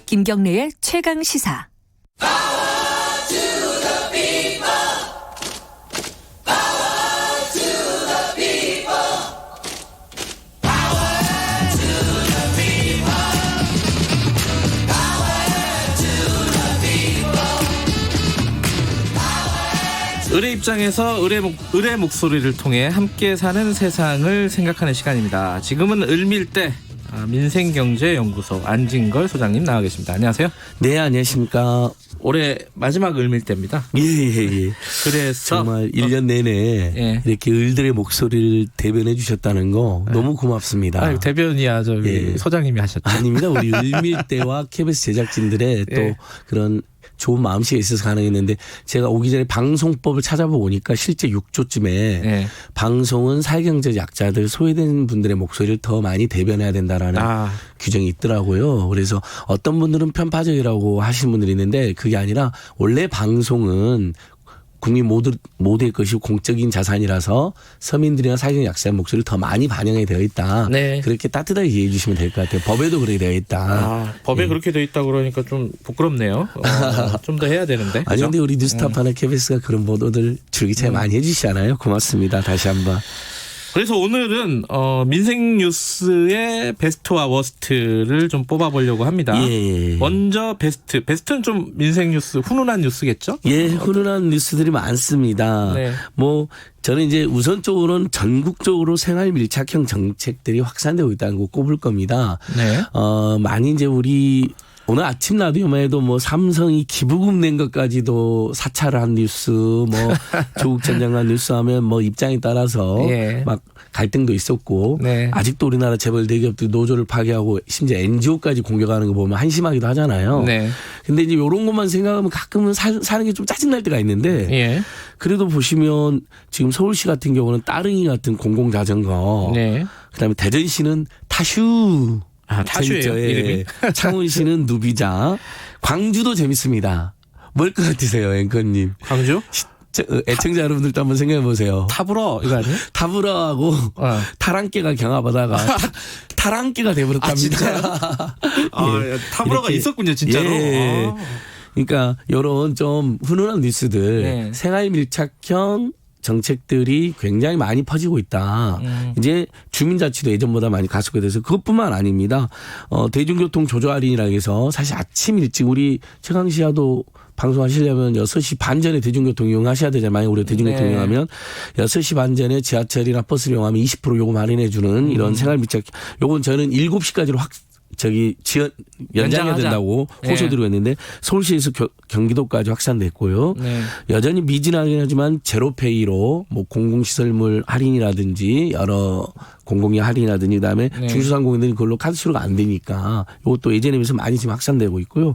김경래의 최강 시사. 을의 입장에서 을의 목소리를 통해 함께 사는 세상을 생각하는 시간입니다. 지금은 을밀대 민생경제연구소 안진걸 소장님 나와 계십니다. 안녕하세요. 네, 안녕하십니까. 올해 마지막 을밀대입니다. 예. 그래서 정말 1년 내내 이렇게 을들의 목소리를 대변해 주셨다는 거 너무 고맙습니다. 대변이야 소장님이 하셨죠. 아닙니다. 우리 을밀대와 KBS 제작진들의 또 그런 좋은 마음씨가 있어서 가능했는데, 제가 오기 전에 방송법을 찾아보니까 실제 6조쯤에 방송은 사회경제 약자들, 소외된 분들의 목소리를 더 많이 대변해야 된다라는 규정이 있더라고요. 그래서 어떤 분들은 편파적이라고 하시는 분들이 있는데, 그게 아니라 원래 방송은 국민 모두의 것이 공적인 자산이라서 서민들이나 사회적 약자의 목소리를 더 많이 반영이 되어 있다. 네. 그렇게 따뜻하게 이해해 주시면 될 것 같아요. 법에도 그렇게 되어 있다. 법에 그렇게 되어 있다 그러니까 좀 부끄럽네요. 좀 더 해야 되는데. 아니 근데 우리 뉴스타파나 KBS가 그런 보도들 줄기차게 많이 해주시잖아요. 고맙습니다. 다시 한번. 그래서 오늘은 민생 뉴스의 베스트와 워스트를 좀 뽑아보려고 합니다. 예. 먼저 베스트는 좀 민생 뉴스, 훈훈한 뉴스겠죠? 예, 훈훈한 뉴스들이 많습니다. 네. 저는 이제 우선적으로는 전국적으로 생활 밀착형 정책들이 확산되고 있다는 거 꼽을 겁니다. 네. 많이 이제 우리 오늘 아침 라디오만 해도 삼성이 기부금 낸 것까지도 사찰을 한 뉴스, 조국 전 장관 뉴스 하면 입장에 따라서 막 갈등도 있었고, 아직도 우리나라 재벌 대기업들이 노조를 파괴하고 심지어 NGO까지 공격하는 거 보면 한심하기도 하잖아요. 근데 이제 이런 것만 생각하면 가끔은 사는 게 좀 짜증날 때가 있는데, 그래도 보시면 지금 서울시 같은 경우는 따릉이 같은 공공자전거, 그다음에 대전시는 타슈, 타슈예요, 이름이. 창원시는 누비자, 광주도 재밌습니다. 뭘 것 같으세요, 앵커님? 광주? 애청자 여러분들도 한번 생각해 보세요. 타브러 이거 아니에요? 타브러하고 타랑깨가 경합하다가 타랑깨가 돼버렸답니다. 타브러가 있었군요, 진짜로. 그러니까 이런 좀 훈훈한 뉴스들, 생활 밀착형 정책들이 굉장히 많이 퍼지고 있다. 이제 주민자치도 예전보다 많이 가속화돼서 그것뿐만 아닙니다. 대중교통 조조 할인이라고 해서 사실 아침 일찍 우리 최강시야도 방송하시려면 6시 반 전에 대중교통 이용하셔야 되잖아요. 만약 우리가 대중교통 이용하면 6시 반 전에 지하철이나 버스를 이용하면 20% 요금 할인해 주는 이런 생활 밀착. 요건 저는 7시까지로 연장해야 된다고 호소드리고 있는데, 서울시에서 경기도까지 확산됐고요. 여전히 미진하긴 하지만 제로페이로 공공시설물 할인이라든지 여러 공공의 할인이라든지 그다음에 중소상공인들이 그걸로 카드 수수료가 안 되니까 이것도 예전에 비해서 많이 지금 확산되고 있고요.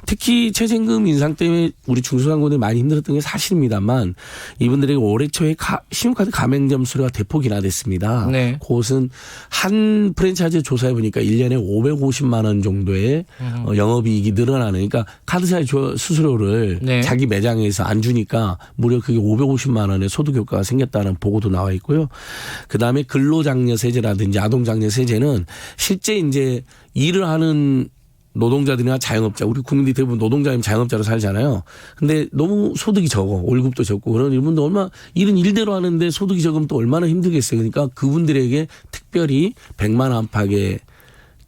특히 최저임금 인상 때문에 우리 중소상공인들이 많이 힘들었던 게 사실입니다만, 이분들에게 올해 초에 신용카드 가맹점 수수료가 대폭 인하됐습니다. 그것은 한 프랜차이즈 조사해 보니까 1년에 550만 원 정도의 영업이익이 늘어나는, 그러니까 카드사의 수수료를 자기 매장에서 안 주니까 무려 그게 550만 원의 소득 효과가 생겼다는 보고도 나와 있고요. 그다음에 근로장려 세제라든지 아동장려 세제는 실제 이제 일을 하는 노동자들이나 자영업자, 우리 국민들이 대부분 노동자이면 자영업자로 살잖아요. 근데 너무 소득이 적어, 월급도 적고, 그런 이분들 일은 일대로 하는데 소득이 적으면 또 얼마나 힘들겠어요. 그러니까 그분들에게 특별히 100만 원 안팎의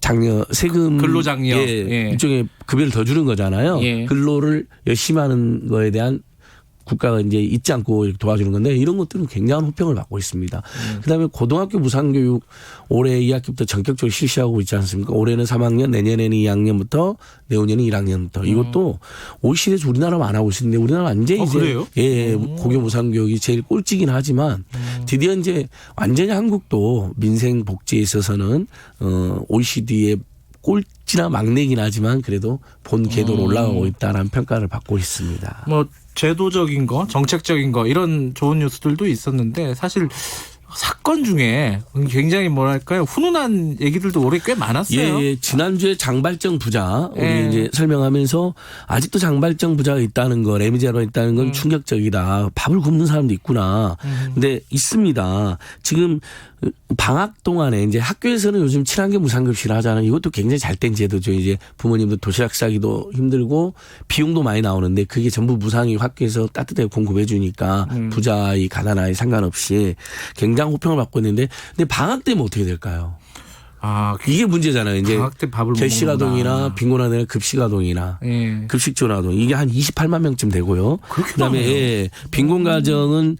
장려, 세금, 근로장려, 일종의 급여를 더 주는 거잖아요. 근로를 열심히 하는 거에 대한 국가가 이제 잊지 않고 도와주는 건데, 이런 것들은 굉장한 호평을 받고 있습니다. 그다음에 고등학교 무상교육 올해 2학기부터 전격적으로 실시하고 있지 않습니까? 올해는 3학년, 내년에는 2학년부터, 내후년은 1학년부터. 이것도 OECD에서 우리나라만 안 하고 있는데, 우리나라 완전히 이제 그래요? 고교 무상교육이 제일 꼴찌긴 하지만 드디어 이제 완전히 한국도 민생 복지에 있어서는 OECD의 꼴찌나 막내긴 하지만 그래도 본 궤도로 올라가고 있다라는 평가를 받고 있습니다. 제도적인 거, 정책적인 거, 이런 좋은 뉴스들도 있었는데, 사실 사건 중에 굉장히 훈훈한 얘기들도 올해 꽤 많았어요. 지난주에 장발정 부자 우리 이제 설명하면서 아직도 장발정 부자가 있다는 거, 레미제로가 있다는 건 충격적이다. 밥을 굶는 사람도 있구나. 근데 있습니다. 지금 방학 동안에 이제 학교에서는 요즘 친환경 무상급식을 하잖아요. 이것도 굉장히 잘된 제도죠. 이제 부모님도 도시락 싸기도 힘들고 비용도 많이 나오는데 그게 전부 무상이 학교에서 따뜻하게 공급해 주니까 부자이 가난아이 상관없이 굉장히 호평을 받고 있는데 근데 방학 때면 어떻게 될까요? 이게 문제잖아요. 이제 방학 때 밥을 결식아동이나 빈곤아동이나 급식아동이나 급식존아동 이게 한 28만 명쯤 되고요. 그다음에 빈곤가정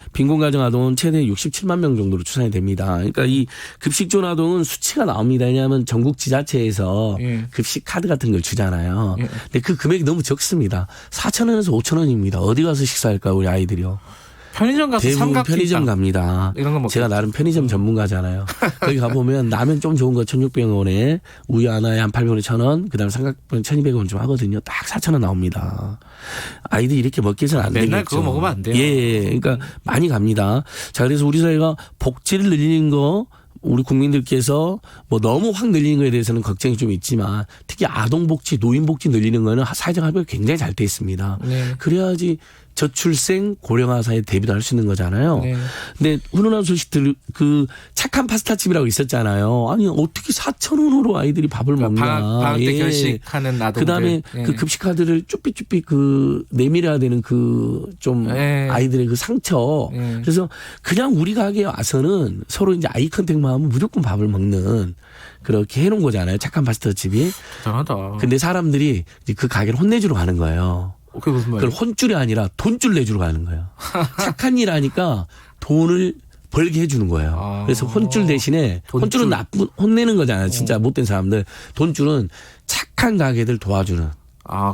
아동은 최대 67만 명 정도로 추산이 됩니다. 그러니까 이 급식존아동은 수치가 나옵니다. 왜냐하면 전국 지자체에서 급식 카드 같은 걸 주잖아요. 근데 그 금액이 너무 적습니다. 4,000원에서 5,000원입니다. 어디 가서 식사할까 우리 아이들이요. 편의점 가서 대부분 삼각김밥 편의점 갑니다. 이런 거 제가 나름 편의점 전문가잖아요. 거기 가보면 라면 좀 좋은 거 1,600원에 우유 하나에 한 800원에 1,000원 그다음에 삼각김 1,200원 좀 하거든요. 딱 4,000원 나옵니다. 아이들이 이렇게 먹기에는 안 되겠죠. 맨날 그거 먹으면 안 돼요. 예. 그러니까 많이 갑니다. 자 그래서 우리 사회가 복지를 늘리는 거 우리 국민들께서 뭐 너무 확 늘리는 거에 대해서는 걱정이 좀 있지만 특히 아동복지, 노인복지 늘리는 거는 사회적 합의가 굉장히 잘 돼 있습니다. 그래야지 저출생 고령화 사회에 대비도 할 수 있는 거잖아요. 근데 훈훈한 소식들 그 착한 파스타집이라고 있었잖아요. 아니 어떻게 4,000원으로 아이들이 밥을 먹냐. 방학 때 결식하는 아동들. 그다음에 그 급식 카드를 쭈삐쭈삐 그 내밀어야 되는 그 좀 아이들의 그 상처. 그래서 그냥 우리 가게에 와서는 서로 이제 아이 컨택만 하면 무조건 밥을 먹는 그렇게 해놓은 거잖아요. 착한 파스타집이. 대단하다. 근데 사람들이 이제 그 가게를 혼내주러 가는 거예요. 그게 무슨 말이에요? 그걸 혼줄이 아니라 돈줄 내주러 가는 거예요. 착한 일 하니까 돈을 벌게 해주는 거예요. 그래서 혼줄 대신에 혼줄은 나쁜 혼내는 거잖아요. 진짜 못된 사람들. 돈줄은 착한 가게들 도와주는.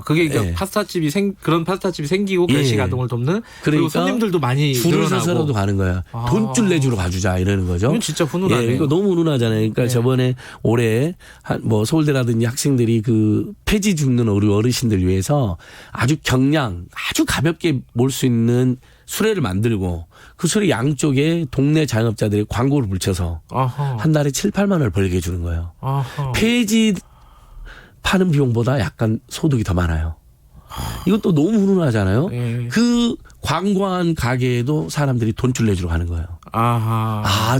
그게 파스타집이 그런 파스타집이 생기고 결식 아동을 돕는 그리고 손님들도 많이 줄을 서서라도 가는 거예요. 돈줄 내주러 가주자 이러는 거죠. 이건 진짜 훈훈하네요. 이거 너무 훈훈하잖아요. 그러니까 저번에 올해 뭐 서울대라든지 학생들이 그 폐지 죽는 우리 어르신들 위해서 아주 아주 가볍게 몰 수 있는 수레를 만들고 그 수레 양쪽에 동네 자영업자들이 광고를 붙여서 한 달에 7, 8만 원을 벌게 해주는 거예요. 폐지 파는 비용보다 약간 소득이 더 많아요. 이것도 너무 훈훈하잖아요. 그 광고한 가게에도 사람들이 돈줄 내주러 가는 거예요.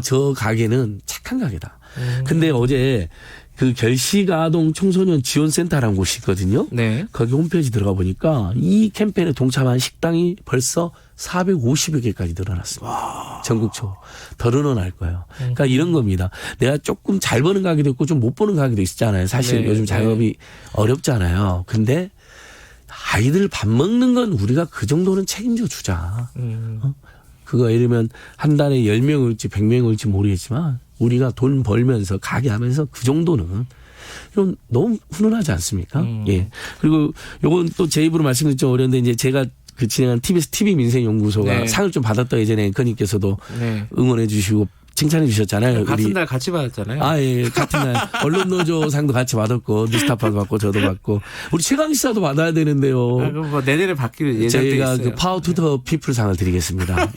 저 가게는 착한 가게다. 근데 어제 그 결식아동 청소년 지원센터라는 곳이 있거든요. 거기 홈페이지 들어가 보니까 이 캠페인에 동참한 식당이 벌써 450여 개까지 늘어났습니다. 전국적으로. 더 늘어날 거예요. 그러니까 이런 겁니다. 내가 조금 잘 버는 가게도 있고 좀 못 버는 가게도 있잖아요. 사실 요즘 자영업이 어렵잖아요. 근데 아이들 밥 먹는 건 우리가 그 정도는 책임져 주자. 그거 예를 들면 한 달에 10명 올지 100명 올지 모르겠지만 우리가 돈 벌면서 가게 하면서 그 정도는 좀 너무 훈훈하지 않습니까? 예. 그리고 요건 또 제 입으로 말씀드리기 좀 어려운데 이제 제가 그 진행한 TBS TV 민생연구소가 상을 좀 받았다 예전에 앵커님께서도 응원해 주시고 칭찬해 주셨잖아요. 같은 날 같이 받았잖아요. 예. 같은 날 언론노조 상도 같이 받았고 뉴스타파도 받고 저도 받고 우리 최강시사도 받아야 되는데요. 뭐 내년에 받기로 예정돼 저희가 있어요. 그 파워 투 더 피플 상을 드리겠습니다.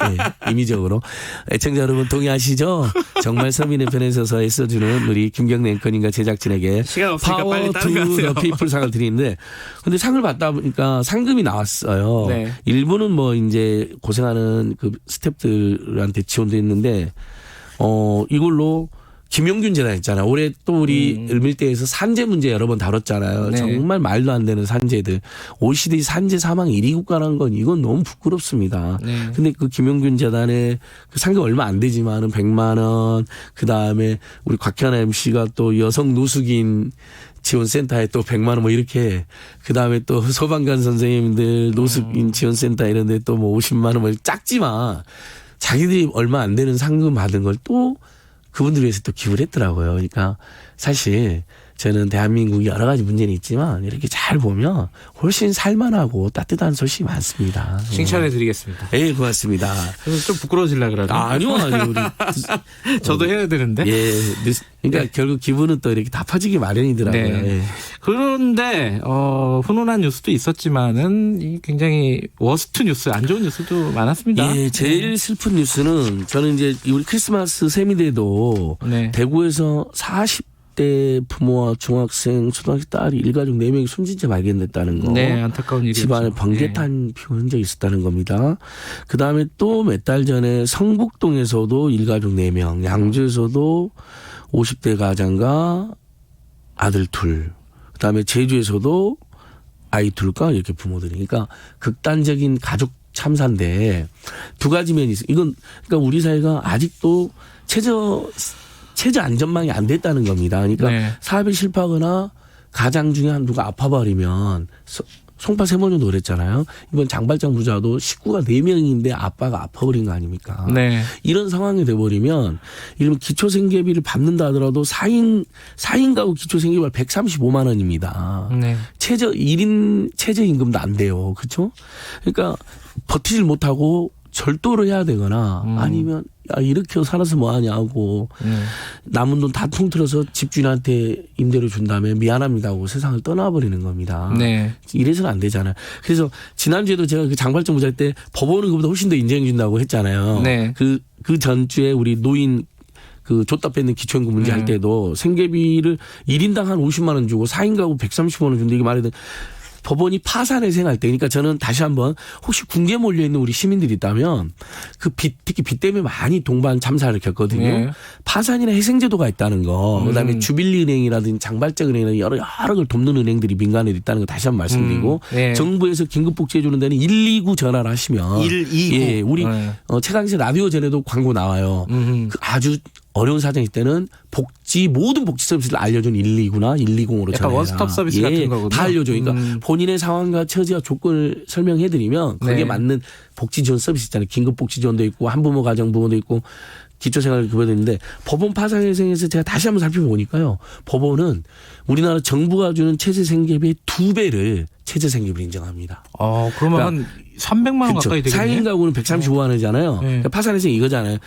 임의적으로. 애청자 여러분 동의하시죠? 정말 서민의 편에 서서 애써주는 우리 김경래 앵커님과 제작진에게 시간 없으니까 파워 빨리 투 더 피플 상을 드리는데 근데 상을 받다 보니까 상금이 나왔어요. 일부는 뭐 이제 고생하는 그 스태프들한테 지원도 했는데 이걸로 김용균 재단 있잖아. 올해 또 우리 을밀대에서 산재 문제 여러 번 다뤘잖아요. 정말 말도 안 되는 산재들. OECD 산재 사망 1위 국가라는 건 이건 너무 부끄럽습니다. 근데 그 김용균 재단에 그 상금 얼마 안 되지만은 100만 원, 그 다음에 우리 곽현아 MC가 또 여성 노숙인 지원센터에 또 100만 원 뭐 이렇게 그 다음에 또 소방관 선생님들 노숙인 지원센터 이런 데 또 뭐 50만 원 뭐 작지만 자기들이 얼마 안 되는 상금 받은 걸 또 그분들 위해서 또 기부를 했더라고요. 그러니까 사실 저는 대한민국이 여러 가지 문제는 있지만 이렇게 잘 보면 훨씬 살만하고 따뜻한 소식이 많습니다. 칭찬해 드리겠습니다. 예, 고맙습니다. 그래서 좀 부끄러워지려고 그러죠. 아니요. 우리 저도 해야 되는데. 예. 그러니까 결국 기분은 또 이렇게 다 퍼지기 마련이더라고요. 예. 그런데 훈훈한 뉴스도 있었지만은 이 굉장히 워스트 뉴스, 안 좋은 뉴스도 많았습니다. 예, 제일 슬픈 뉴스는 저는 이제 우리 크리스마스 세미대도 대구에서 50대 부모와 중학생, 초등학생 딸이 일가족 4명이 숨진 채 발견됐다는 거. 네, 안타까운 일이죠. 집안에 번개탄 피운 흔적이 있었다는 겁니다. 그다음에 또 몇 달 전에 성북동에서도 일가족 4명, 양주에서도 50대 가장과 아들 둘, 그다음에 제주에서도 아이 둘과 이렇게 부모들이. 그러니까 극단적인 가족 참사인데 두 가지 면이 있어요. 이건 그러니까 우리 사회가 아직도 최저 안전망이 안 됐다는 겁니다. 그러니까 네. 사업이 실패하거나 가장 중에 한두가 아파버리면 송파 세모녀도 그랬잖아요. 이번 장발장 부자도 식구가 4명인데 아빠가 아파버린 거 아닙니까? 네. 이런 상황이 돼버리면 이러면 기초생계비를 받는다 하더라도 4인 가구 기초생계비가 135만 원입니다. 네. 1인 최저임금도 안 돼요. 그렇죠? 그러니까 버티질 못하고 절도를 해야 되거나 아니면 야 이렇게 살아서 뭐하냐고 남은 돈 다 통틀어서 집주인한테 임대료 준 다음에 미안합니다 하고 세상을 떠나버리는 겁니다. 네. 이래서는 안 되잖아요. 그래서 지난주에도 제가 그 장발장 부자 때 법원은 그보다 훨씬 더 인정해 준다고 했잖아요. 네. 그 전주에 우리 노인 그 줬다 뺏는 기초임금 문제 할 때도 생계비를 1인당 한 50만 원 주고 4인 가구 130만 원 준다 이게 말이 돼. 법원이 파산에 생할 때, 그러니까 저는 다시 한번 혹시 궁지에 몰려 있는 우리 시민들이 있다면 그 특히 빚 때문에 많이 동반 참사를 겪거든요. 네. 파산이나 희생제도가 있다는 거, 그다음에 주빌리은행이라든지 장발장은행이라든지 여러 걸 돕는 은행들이 민간에 있다는 거 다시 한번 말씀드리고 네. 정부에서 긴급복지해 주는 데는 129 전화를 하시면 129. 예, 우리 네. 최강시 라디오 전에도 광고 나와요. 그 아주 어려운 사정일 때는 모든 복지 서비스를 알려준 129나 120으로 약간 원스톱 서비스 같은 거거든요. 다 알려줘. 그러니까 본인의 상황과 처지와 조건을 설명해드리면 거기에 네. 맞는 복지 지원 서비스 있잖아요. 긴급 복지 지원도 있고 한부모 가정 부모도 있고 기초생활급여도 있는데 법원 파산회생에서 제가 다시 한번 살펴보니까요. 법원은 우리나라 정부가 주는 최저생계비의 2배를 최저생계비로 인정합니다. 그러면 한 300만 원 가까이 되겠네요. 4인 가구는 135만 원이잖아요. 네. 그러니까 파산회생 이거잖아요.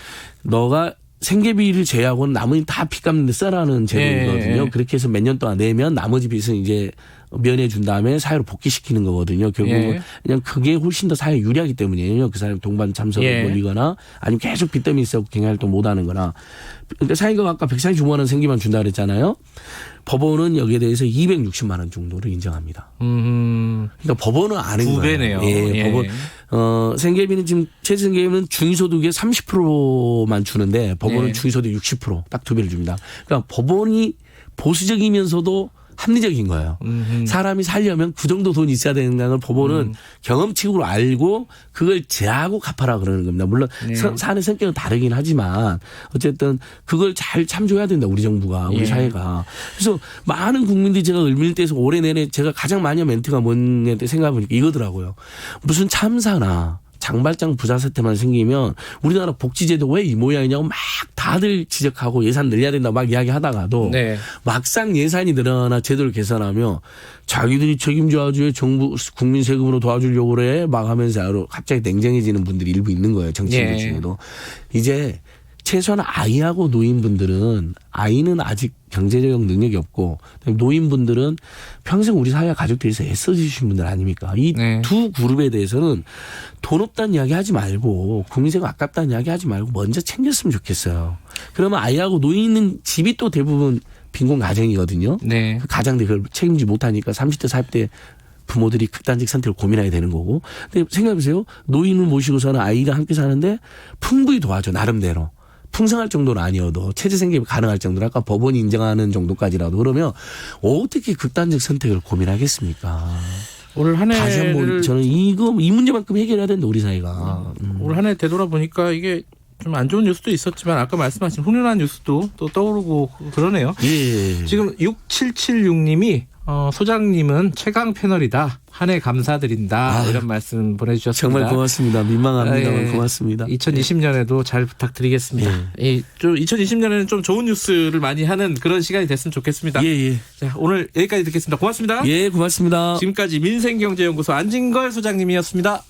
너가 생계비를 제외하고는 나머지 다 빚 갚는 데 써라는 제도이거든요. 예. 그렇게 해서 몇 년 동안 내면 나머지 빚은 이제 면해 준 다음에 사회로 복귀시키는 거거든요. 결국은 예. 그냥 그게 훨씬 더 사회 유리하기 때문이에요. 그 사람이 동반 참석을 예. 벌리거나 아니면 계속 빚 때문에 있어 경영활동 못 하는 거나. 그러니까 사인가 아까 135만 원 생기만 준다 그랬잖아요. 법원은 여기에 대해서 260만 원 정도를 인정합니다. 그러니까 법원은 아는 거예요. 2배네요. 예, 예. 법원 생계비는 지금 최저생계비는 중위소득의 30%만 주는데 법원은 예. 중위소득 60% 딱 2배를 줍니다. 그러니까 법원이 보수적이면서도 합리적인 거예요. 사람이 살려면 그 정도 돈이 있어야 되는 걸 법원은 경험칙으로 알고 그걸 제하고 갚아라 그러는 겁니다. 물론 네. 사안의 성격은 다르긴 하지만 어쨌든 그걸 잘 참조해야 된다. 우리 정부가 우리 예. 사회가. 그래서 많은 국민들이 제가 을밀대에서 올해 내내 제가 가장 많이 한 멘트가 뭐냐 생각해보니까 이거더라고요. 무슨 참사나 장발장 부자 사태만 생기면 우리나라 복지제도 왜 이 모양이냐고 막 다들 지적하고 예산 늘려야 된다고 막 이야기하다가도 네. 막상 예산이 늘어나 제도를 개선하며 자기들이 책임져야지 정부 국민 세금으로 도와주려고 그래 막 하면서 갑자기 냉정해지는 분들이 일부 있는 거예요. 정치인들 예. 중에도. 이제 최소한 아이하고 노인분들은 아이는 아직 경제적 능력이 없고 노인분들은 평생 우리 사회와 가족들에서 애써주신 분들 아닙니까? 이 두 그룹에 대해서는 돈 없다는 이야기 하지 말고 국민세금 아깝다는 이야기 하지 말고 먼저 챙겼으면 좋겠어요. 그러면 아이하고 노인은 집이 또 대부분 빈곤 가정이거든요. 네. 그 가장들이 그걸 책임지지 못하니까 30대 40대 부모들이 극단적 선택을 고민하게 되는 거고. 근데 생각해보세요. 노인을 모시고서는 아이랑 함께 사는데 풍부히 도와줘 나름대로. 풍성할 정도는 아니어도 최저생계비 가능할 정도로 아까 법원이 인정하는 정도까지라도 그러면 어떻게 극단적 선택을 고민하겠습니까? 올 한 다시 한번 해를 저는 이 문제만큼 해결해야 된다 우리 사회가. 올 한 해 되돌아보니까 이게 좀 안 좋은 뉴스도 있었지만 아까 말씀하신 훈훈한 뉴스도 또 떠오르고 그러네요. 예. 지금 6776님이 소장님은 최강 패널이다. 한 해 감사드린다. 이런 말씀 보내주셨습니다. 정말 고맙습니다. 민망합니다만 예. 고맙습니다. 2020년에도 잘 부탁드리겠습니다. 예. 좀 2020년에는 좀 좋은 뉴스를 많이 하는 그런 시간이 됐으면 좋겠습니다. 예. 자, 오늘 여기까지 듣겠습니다. 고맙습니다. 예, 고맙습니다. 지금까지 민생경제연구소 안진걸 소장님이었습니다.